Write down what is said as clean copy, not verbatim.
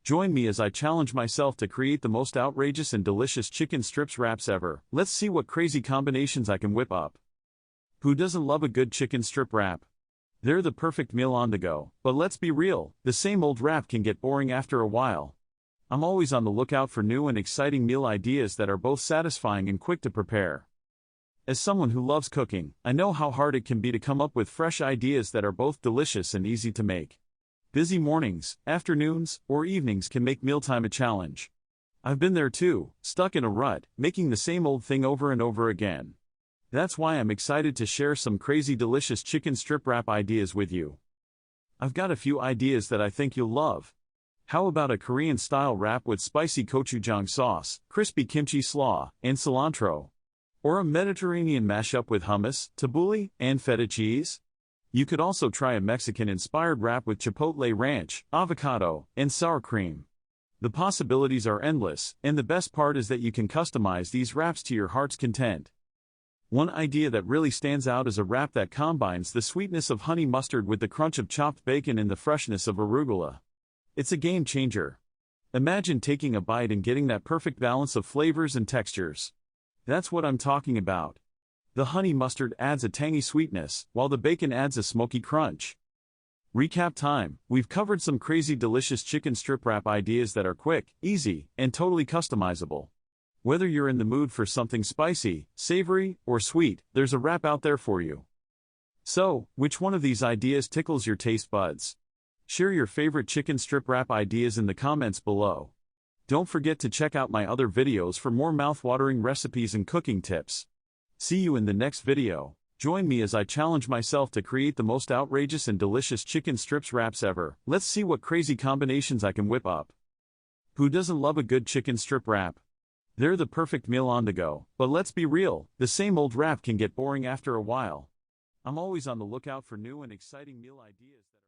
Join me as I challenge myself to create the most outrageous and delicious chicken strips wraps ever. Let's see what crazy combinations I can whip up. Who doesn't love a good chicken strip wrap? They're the perfect meal on the go, but let's be real, the same old wrap can get boring after a while. I'm always on the lookout for new and exciting meal ideas that are both satisfying and quick to prepare. As someone who loves cooking, I know how hard it can be to come up with fresh ideas that are both delicious and easy to make. Busy mornings, afternoons, or evenings can make mealtime a challenge. I've been there too, stuck in a rut, making the same old thing over and over again. That's why I'm excited to share some crazy delicious chicken strip wrap ideas with you. I've got a few ideas that I think you'll love. How about a Korean-style wrap with spicy gochujang sauce, crispy kimchi slaw, and cilantro? Or a Mediterranean mashup with hummus, tabbouleh, and feta cheese? You could also try a Mexican-inspired wrap with chipotle ranch, avocado, and sour cream. The possibilities are endless, and the best part is that you can customize these wraps to your heart's content. One idea that really stands out is a wrap that combines the sweetness of honey mustard with the crunch of chopped bacon and the freshness of arugula. It's a game changer. Imagine taking a bite and getting that perfect balance of flavors and textures. That's what I'm talking about. The honey mustard adds a tangy sweetness, while the bacon adds a smoky crunch. Recap time: we've covered some crazy delicious chicken strip wrap ideas that are quick, easy, and totally customizable. Whether you're in the mood for something spicy, savory, or sweet, there's a wrap out there for you. So, which one of these ideas tickles your taste buds? Share your favorite chicken strip wrap ideas in the comments below. Don't forget to check out my other videos for more mouth-watering recipes and cooking tips. See you in the next video. Join me as I challenge myself to create the most outrageous and delicious chicken strips wraps ever. Let's see what crazy combinations I can whip up. Who doesn't love a good chicken strip wrap? They're the perfect meal on the go, but let's be real, the same old wrap can get boring after a while. I'm always on the lookout for new and exciting meal ideas that